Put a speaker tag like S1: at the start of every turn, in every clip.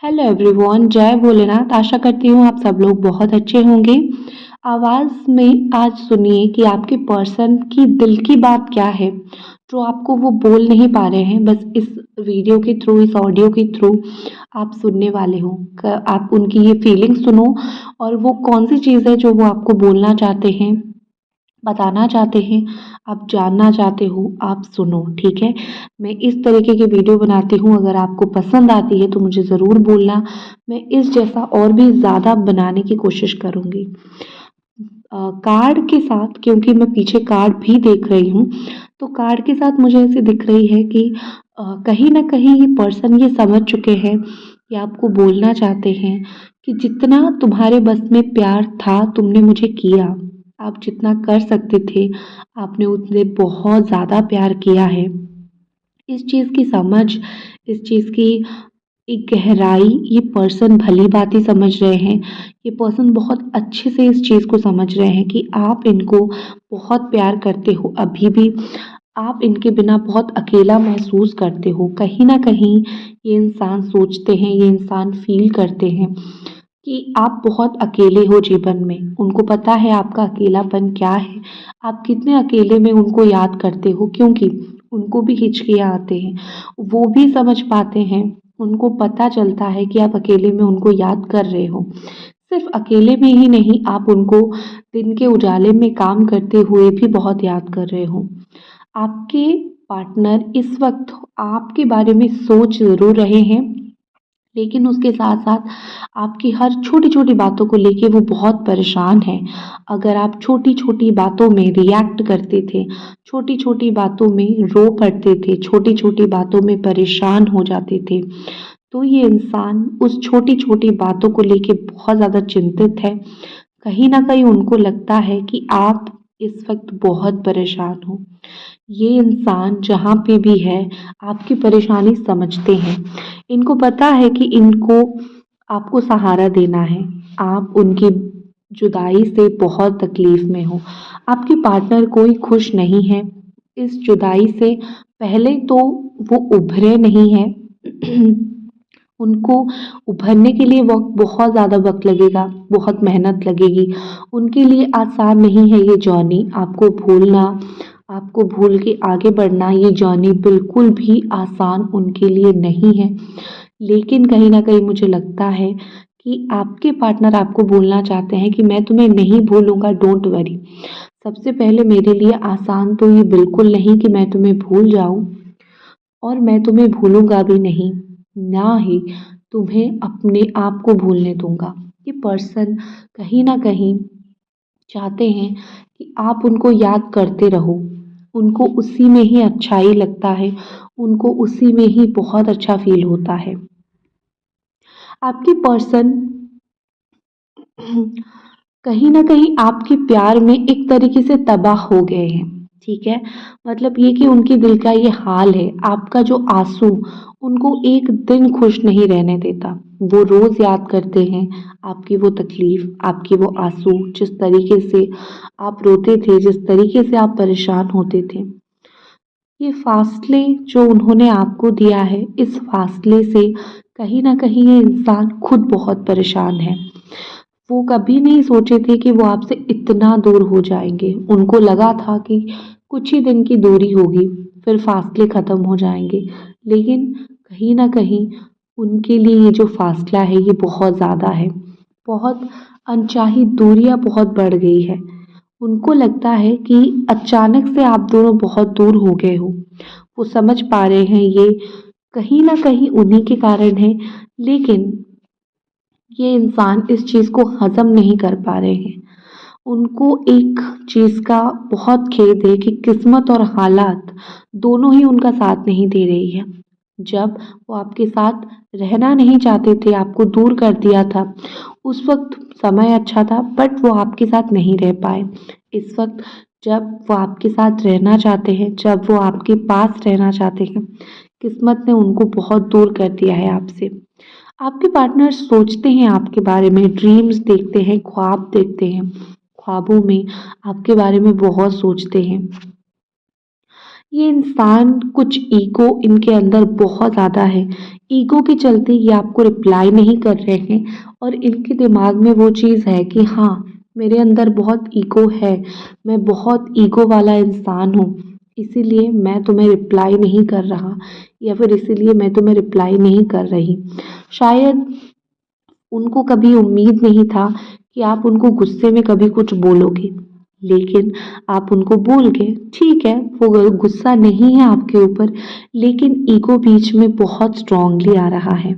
S1: Hello everyone, जय भोलेनाथ। आशा करती हूँ आप सब लोग बहुत अच्छे होंगे। आवाज़ में आज सुनिए कि आपके पर्सन की दिल की बात क्या है, जो आपको वो बोल नहीं पा रहे हैं। बस इस वीडियो के थ्रू, इस ऑडियो के थ्रू आप सुनने वाले हो। आप उनकी ये फीलिंग सुनो और वो कौन सी चीज़ है जो वो आपको बोलना चाहते हैं, बताना चाहते हैं, आप जानना चाहते हो, आप सुनो। ठीक है, मैं इस तरीके की वीडियो बनाती हूँ। अगर आपको पसंद आती है तो मुझे ज़रूर बोलना, मैं इस जैसा और भी ज़्यादा बनाने की कोशिश करूँगी। कार्ड के साथ, क्योंकि मैं पीछे कार्ड भी देख रही हूँ, तो कार्ड के साथ मुझे ऐसे दिख रही है कि कहीं ना कहीं ये पर्सन ये समझ चुके हैं कि आपको बोलना चाहते हैं कि जितना तुम्हारे बस में प्यार था तुमने मुझे किया, आप जितना कर सकते थे आपने उतने बहुत ज़्यादा प्यार किया है। इस चीज़ की समझ, इस चीज़ की एक गहराई ये पर्सन भली भांति समझ रहे हैं। ये पर्सन बहुत अच्छे से इस चीज़ को समझ रहे हैं कि आप इनको बहुत प्यार करते हो। अभी भी आप इनके बिना बहुत अकेला महसूस करते हो। कहीं न कहीं ये इंसान सोचते हैं, ये इंसान फ़ील करते हैं कि आप बहुत अकेले हो जीवन में। उनको पता है आपका अकेलापन क्या है, आप कितने अकेले में उनको याद करते हो, क्योंकि उनको भी हिचकियाँ आते हैं। वो भी समझ पाते हैं, उनको पता चलता है कि आप अकेले में उनको याद कर रहे हो। सिर्फ़ अकेले में ही नहीं, आप उनको दिन के उजाले में काम करते हुए भी बहुत याद कर रहे हो। आपके पार्टनर इस वक़्त आपके बारे में सोच ज़रूर रहे हैं, लेकिन उसके साथ-साथ आपकी हर छोटी-छोटी बातों को लेके वो बहुत परेशान हैं। अगर आप छोटी-छोटी बातों में रिएक्ट करते थे, छोटी-छोटी बातों में रो पड़ते थे, छोटी-छोटी बातों में परेशान हो जाते थे, तो ये इंसान उस छोटी-छोटी बातों को लेके बहुत ज़्यादा चिंतित है। कहीं न कहीं उनको लगता है कि आप इस वक़्त बहुत परेशान हो। ये इंसान जहाँ पे भी है, आपकी परेशानी समझते हैं। इनको पता है कि इनको आपको सहारा देना है। आप उनकी जुदाई से बहुत तकलीफ़ में हो। आपके पार्टनर कोई खुश नहीं है। इस जुदाई से पहले तो वो उभरे नहीं हैं। उनको उभरने के लिए वक़्त, बहुत ज़्यादा वक़्त लगेगा, बहुत मेहनत लगेगी। उनके लिए आसान नहीं है ये जर्नी। आपको भूलना, आपको भूल के आगे बढ़ना, ये जर्नी बिल्कुल भी आसान उनके लिए नहीं है। लेकिन कहीं न कहीं मुझे लगता है कि आपके पार्टनर आपको बोलना चाहते हैं कि मैं तुम्हें नहीं भूलूँगा, डोंट वरी। सबसे पहले मेरे लिए आसान तो ये बिल्कुल नहीं कि मैं तुम्हें भूल जाऊँ, और मैं तुम्हें भूलूँगा भी नहीं, ना ही तुम्हें अपने आप को भूलने दूँगा। ये पर्सन कहीं न कहीं चाहते हैं कि आप उनको याद करते रहो। उनको उसी में ही अच्छाई लगता है, उनको उसी में ही बहुत अच्छा फ़ील होता है। आपके पर्सन कहीं न कहीं आपके प्यार में एक तरीके से तबाह हो गए हैं, ठीक है? मतलब ये कि उनके दिल का ये हाल है, आपका जो आँसू उनको एक दिन खुश नहीं रहने देता। वो रोज़ याद करते हैं आपकी वो तकलीफ़, आपके वो आँसू, जिस तरीके से आप रोते थे, जिस तरीके से आप परेशान होते थे। ये फ़ासले जो उन्होंने आपको दिया है, इस फ़ासले से कहीं न कहीं ये इंसान खुद बहुत परेशान है। वो कभी नहीं सोचे थे कि वो आपसे इतना दूर हो जाएँगे। उनको लगा था कि कुछ ही दिन की दूरी होगी, फिर फ़ासले ख़त्म हो जाएँगे। लेकिन कहीं न कहीं उनके लिए ये जो फ़ासला है ये बहुत ज़्यादा है। बहुत अनचाही दूरियाँ बहुत बढ़ गई है। उनको लगता है कि अचानक से आप दोनों बहुत दूर हो गए हो। वो समझ पा रहे हैं ये कहीं न कहीं उन्हीं के कारण है, लेकिन ये इंसान इस चीज़ को हज़म नहीं कर पा रहे हैं। उनको एक चीज़ का बहुत खेद है कि किस्मत और हालात दोनों ही उनका साथ नहीं दे रही है। जब वो आपके साथ रहना नहीं चाहते थे, आपको दूर कर दिया था, उस वक़्त समय अच्छा था, बट वो आपके साथ नहीं रह पाए। इस वक़्त जब वो आपके साथ रहना चाहते हैं, जब वो आपके पास रहना चाहते हैं, किस्मत ने उनको बहुत दूर कर दिया है आपसे। आपके पार्टनर सोचते हैं आपके बारे में, ड्रीम्स देखते हैं, ख्वाब देखते हैं। ख्वाबों में आपके बारे में बहुत सोचते हैं। ये इंसान कुछ ईगो इनके अंदर बहुत ज़्यादा है। ईगो के चलते ये आपको रिप्लाई नहीं कर रहे हैं और इनके दिमाग में वो चीज़ है कि हाँ, मेरे अंदर बहुत ईगो है, मैं बहुत ईगो वाला इंसान हूँ, इसीलिए मैं तुम्हें रिप्लाई नहीं कर रहा या फिर इसीलिए मैं तुम्हें रिप्लाई नहीं कर रही। शायद उनको कभी उम्मीद नहीं था कि आप उनको गुस्से में कभी कुछ बोलोगे, लेकिन आप उनको बोल गए। ठीक है, वो गुस्सा नहीं है आपके ऊपर, लेकिन ईगो बीच में बहुत स्ट्रांगली आ रहा है।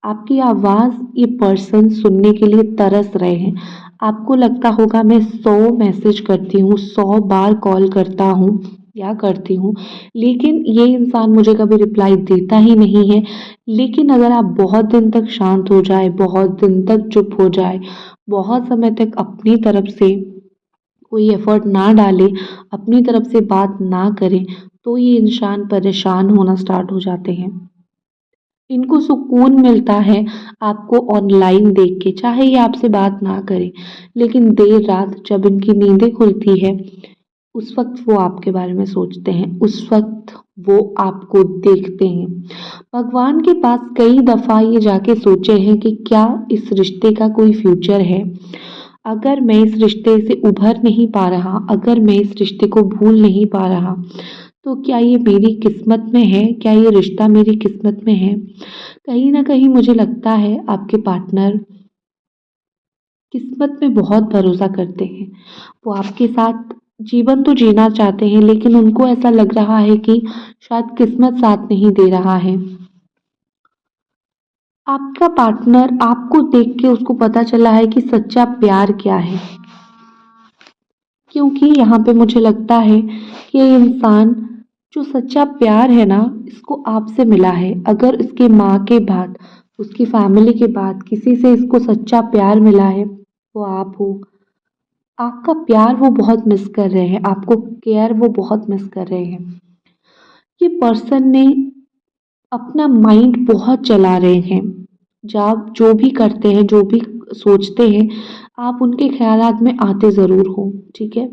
S1: आपकी आवाज़ ये पर्सन सुनने के लिए तरस रहे हैं। आपको लगता होगा मैं 100 मैसेज करती हूँ, 100 बार कॉल करता हूँ या करती हूँ, लेकिन ये इंसान मुझे कभी रिप्लाई देता ही नहीं है। लेकिन अगर आप बहुत दिन तक शांत हो जाए, बहुत दिन तक चुप हो जाए, बहुत समय तक अपनी तरफ से कोई एफर्ट ना डाले, अपनी तरफ से बात ना करें, तो ये इंसान परेशान होना स्टार्ट हो जाते हैं। इनको सुकून मिलता है आपको ऑनलाइन देख के, चाहे ये आपसे बात ना करें, लेकिन देर रात जब इनकी नींदें खुलती है, उस वक़्त वो आपके बारे में सोचते हैं, उस वक़्त वो आपको देखते हैं। भगवान के पास कई दफ़ा ये जाके सोचे हैं कि क्या इस रिश्ते का कोई फ्यूचर है? अगर मैं इस रिश्ते से उभर नहीं पा रहा, अगर मैं इस रिश्ते को भूल नहीं पा रहा, तो क्या ये मेरी किस्मत में है? क्या ये रिश्ता मेरी किस्मत में है? कहीं न कहीं मुझे लगता है आपके पार्टनर किस्मत में बहुत भरोसा करते हैं। वो आपके साथ जीवन तो जीना चाहते हैं, लेकिन उनको ऐसा लग रहा है कि शायद किस्मत साथ नहीं दे रहा है। आपका पार्टनर आपको देख के उसको पता चला है कि सच्चा प्यार क्या है। क्योंकि यहाँ पे मुझे लगता है कि ये इंसान जो सच्चा प्यार है ना, इसको आपसे मिला है। अगर इसके माँ के बाद, उसकी फैमिली के बाद किसी से इसको सच्चा प्यार मिला है, वो आप हो। आपका प्यार वो बहुत मिस कर रहे हैं, आपको केयर वो बहुत मिस कर रहे हैं। ये पर्सन ने अपना माइंड बहुत चला रहे हैं। जब जो भी करते हैं, जो भी सोचते हैं, आप उनके ख़्यालात में आते ज़रूर हो, ठीक है?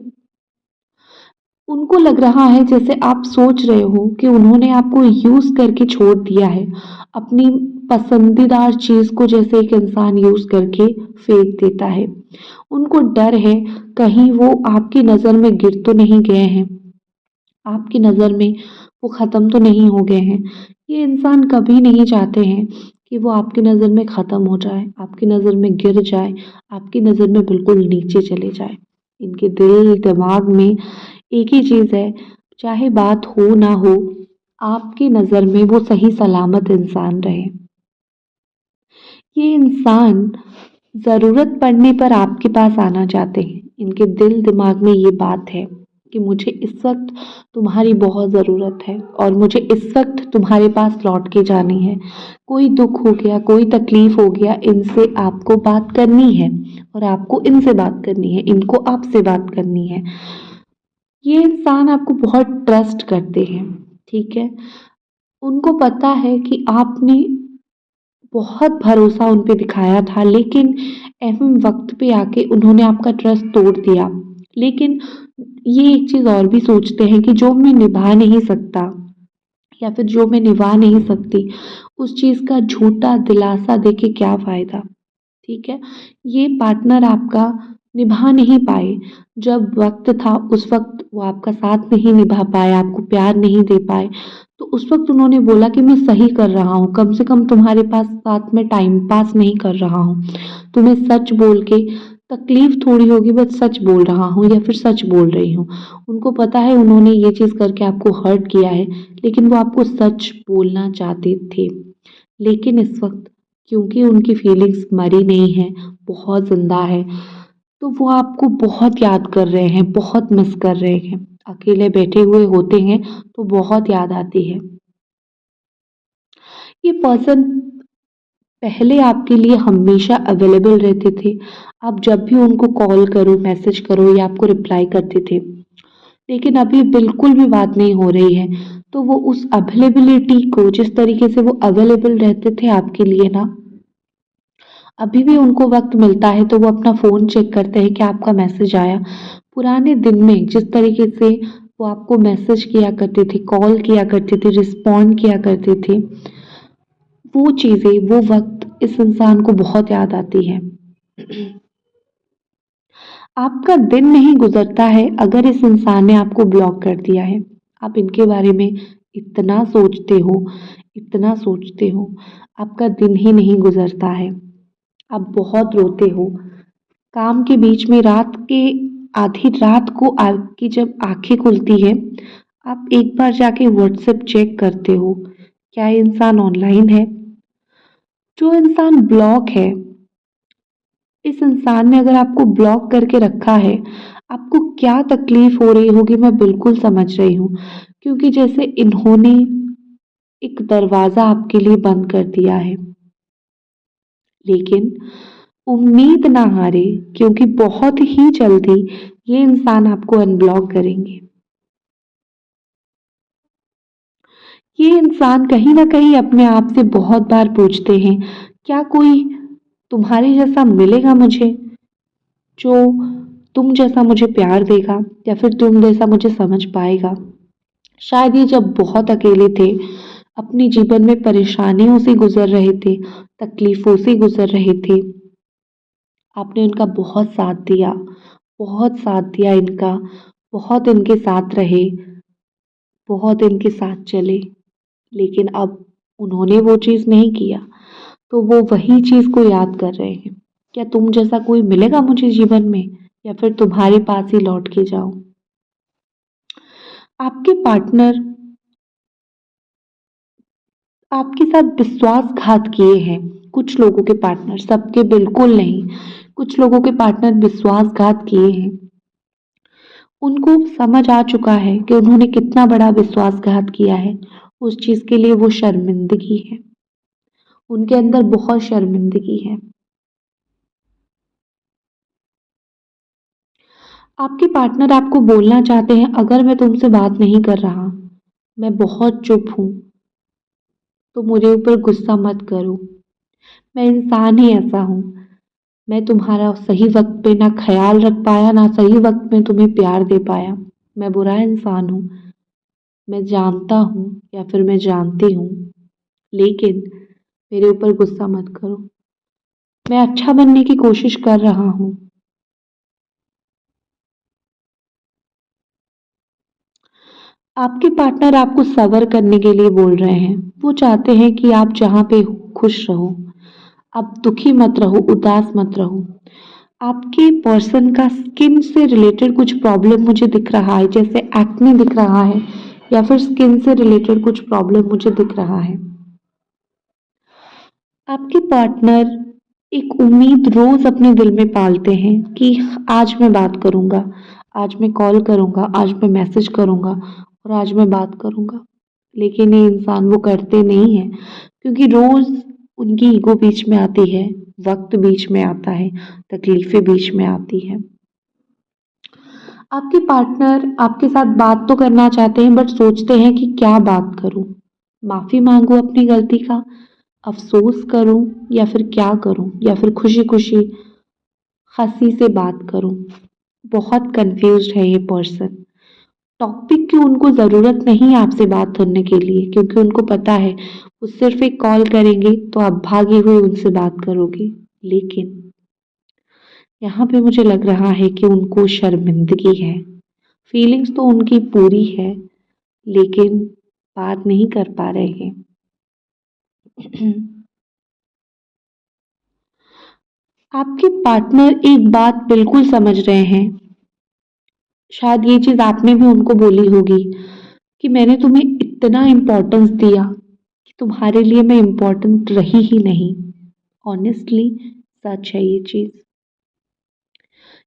S1: उनको लग रहा है जैसे आप सोच रहे हो कि उन्होंने आपको यूज़ करके छोड़ दिया है। अपनी पसंदीदा चीज़ को जैसे एक इंसान यूज़ करके फेंक देता है। उनको डर है कहीं वो आपकी नज़र में गिर तो नहीं गए हैं, आपकी नज़र में वो ख़त्म तो नहीं हो गए हैं। ये इंसान कभी नहीं चाहते हैं कि वो आपकी नज़र में ख़त्म हो जाए, आपकी नज़र में गिर जाए, आपकी नज़र में बिल्कुल नीचे चले जाए। इनके दिल दिमाग में एक ही चीज़ है, चाहे बात हो ना हो, आपकी नज़र में वो सही सलामत इंसान रहे। ये इंसान ज़रूरत पड़ने पर आपके पास आना चाहते हैं। इनके दिल दिमाग में ये बात है कि मुझे इस वक़्त तुम्हारी बहुत ज़रूरत है और मुझे इस वक़्त तुम्हारे पास लौट के जानी है। कोई दुःख हो गया, कोई तकलीफ़ हो गया, इनसे आपको बात करनी है और आपको इनसे बात करनी है, इनको आपसे बात करनी है। ये इंसान आपको बहुत ट्रस्ट करते हैं, ठीक है? उनको पता है कि आपने बहुत भरोसा उन पे दिखाया था, लेकिन ऐसे वक़्त पे आके उन्होंने आपका ट्रस्ट तोड़ दिया। लेकिन ये एक चीज़ और भी सोचते हैं कि जो मैं निभा नहीं सकता या फिर जो मैं निभा नहीं सकती, उस चीज़ का झूठा दिलासा देके क्या फ़ायदा, ठीक है? ये पार्टनर आपका निभा नहीं पाए। जब वक़्त था उस वक़्त वो आपका साथ नहीं निभा पाए, आपको प्यार नहीं दे पाए, तो उस वक़्त उन्होंने बोला कि मैं सही कर रहा हूँ, कम से कम तुम्हारे पास साथ में टाइम पास नहीं कर रहा हूँ। तुम्हें सच बोल के तकलीफ़ थोड़ी होगी, बट सच बोल रहा हूँ या फिर सच बोल रही हूँ। उनको पता है उन्होंने ये चीज़ करके आपको हर्ट किया है, लेकिन वो आपको सच बोलना चाहते थे। लेकिन इस वक़्त क्योंकि उनकी फीलिंग्स मरी नहीं हैं, बहुत ज़िंदा है, तो वो आपको बहुत याद कर रहे हैं, बहुत मिस कर रहे हैं। अकेले बैठे हुए होते हैं तो बहुत याद आती है। ये पर्सन पहले आपके लिए हमेशा अवेलेबल रहते थे। आप जब भी उनको कॉल करो, मैसेज करो या आपको रिप्लाई करते थे। लेकिन अभी बिल्कुल भी बात नहीं हो रही है। तो वो उस अवेलेबिलिटी को जिस तरीके से वो अवेलेबल रहते थे आपके लिए ना, अभी भी उनको वक़्त मिलता है तो वो अपना फ़ोन चेक करते हैं कि आपका मैसेज आया। पुराने दिन में जिस तरीके से वो आपको मैसेज किया करते थे, कॉल किया करते थे, रिस्पॉन्ड किया करते थे। वो चीज़ें, वो वक़्त इस इंसान को बहुत याद आती है। आपका दिन नहीं गुज़रता है अगर इस इंसान ने आपको ब्लॉक कर दिया है। आप इनके बारे में इतना सोचते हो, आपका दिन ही नहीं गुज़रता है। आप बहुत रोते हो। काम के बीच में आधी रात को आपकी जब आँखें खुलती है, आप एक बार जाके व्हाट्सएप चेक करते हो, क्या ये इंसान ऑनलाइन है? जो इंसान ब्लॉक है, इस इंसान ने अगर आपको ब्लॉक करके रखा है, आपको क्या तकलीफ हो रही होगी मैं बिल्कुल समझ रही हूँ। क्योंकि जैसे इन्होंने एक दरवाज़ा आपके लिए बंद कर दिया है। लेकिन उम्मीद ना हारें क्योंकि बहुत ही जल्दी ये इंसान आपको अनब्लॉक करेंगे। ये इंसान कहीं न कहीं अपने आप से बहुत बार पूछते हैं, क्या कोई तुम्हारे जैसा मिलेगा मुझे, जो तुम जैसा मुझे प्यार देगा या फिर तुम जैसा मुझे समझ पाएगा? शायद ये जब बहुत अकेले थे, अपने जीवन में परेशानियों से गुज़र रहे थे, तकलीफ़ों से गुज़र रहे थे, आपने उनका बहुत साथ दिया इनका, बहुत इनके साथ रहे, बहुत इनके साथ चले। लेकिन अब उन्होंने वो चीज़ नहीं किया, तो वो वही चीज़ को याद कर रहे हैं। क्या तुम जैसा कोई मिलेगा मुझे जीवन में या फिर तुम्हारे पास ही लौट के जाऊँ? आपके पार्टनर आपके साथ विश्वासघात किए हैं। कुछ लोगों के पार्टनर, सबके बिल्कुल नहीं। कुछ लोगों के पार्टनर विश्वासघात किए हैं। उनको समझ आ चुका है कि उन्होंने कितना बड़ा विश्वासघात किया है। उस चीज़ के लिए वो शर्मिंदगी है। उनके अंदर बहुत शर्मिंदगी है। आपके पार्टनर आपको बोलना चाहते हैं, अगर मैं तुमसे बात नहीं कर रहा, मैं बहुत चुप हूँ, तो मुझे ऊपर गुस्सा मत करो। मैं इंसान ही ऐसा हूँ। मैं तुम्हारा सही वक़्त पे ना ख़्याल रख पाया, ना सही वक़्त में तुम्हें प्यार दे पाया। मैं बुरा इंसान हूँ। मैं जानता हूँ या फिर मैं जानती हूँ, लेकिन मेरे ऊपर गुस्सा मत करो। मैं अच्छा बनने की कोशिश कर रहा हूँ। आपके पार्टनर आपको सब्र करने के लिए बोल रहे हैं। वो चाहते हैं कि आप जहाँ पे हो, खुश रहो। आप दुखी मत रहो, उदास मत रहो। आपके पर्सन का स्किन से रिलेटेड कुछ प्रॉब्लम मुझे दिख रहा है, जैसे एक्ने दिख रहा है या फिर स्किन से रिलेटेड कुछ प्रॉब्लम मुझे दिख रहा है। आपके पार्टनर एक उम्मीद रोज अपने दिल में पालते हैं कि आज मैं बात करूंगा, आज मैं कॉल करूंगा, आज मैं मैसेज करूंगा और आज मैं बात करूंगा। लेकिन ये इंसान वो करते नहीं हैं क्योंकि रोज उनकी ईगो बीच में आती है, वक्त बीच में आता है, तकलीफें बीच में आती है। आपके पार्टनर आपके साथ बात तो करना चाहते हैं बट सोचते हैं कि क्या बात करूं, माफी मांगू अपनी गलती का, अफ़सोस करूँ या फिर क्या करूँ या फिर खुशी-खुशी हँसी से बात करूँ? बहुत कन्फ्यूज़्ड है ये पर्सन। टॉपिक की उनको ज़रूरत नहीं है आपसे बात करने के लिए क्योंकि उनको पता है वो सिर्फ़ एक कॉल करेंगे तो आप भागे हुए उनसे बात करोगे। लेकिन यहाँ पे मुझे लग रहा है कि उनको शर्मिंदगी है। फीलिंग्स तो उनकी पूरी है लेकिन बात नहीं कर पा रहे हैं। आपके पार्टनर एक बात बिल्कुल समझ रहे हैं, शायद ये चीज़ आपने भी उनको बोली होगी कि मैंने तुम्हें इतना इम्पोर्टेंस दिया कि तुम्हारे लिए मैं इम्पोर्टेंट रही ही नहीं। ऑनेस्टली सच है ये चीज़।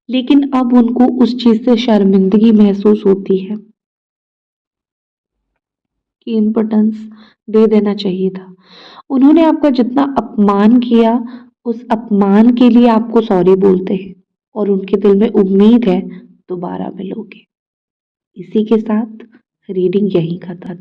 S1: लेकिन अब उनको उस चीज़ से शर्मिंदगी महसूस होती है कि इम्पोर्टेंस दे देना चाहिए था। उन्होंने आपका जितना अपमान किया, उस अपमान के लिए आपको सॉरी बोलते हैं और उनके दिल में उम्मीद है दोबारा मिलोगे। इसी के साथ रीडिंग यहीं खत्म।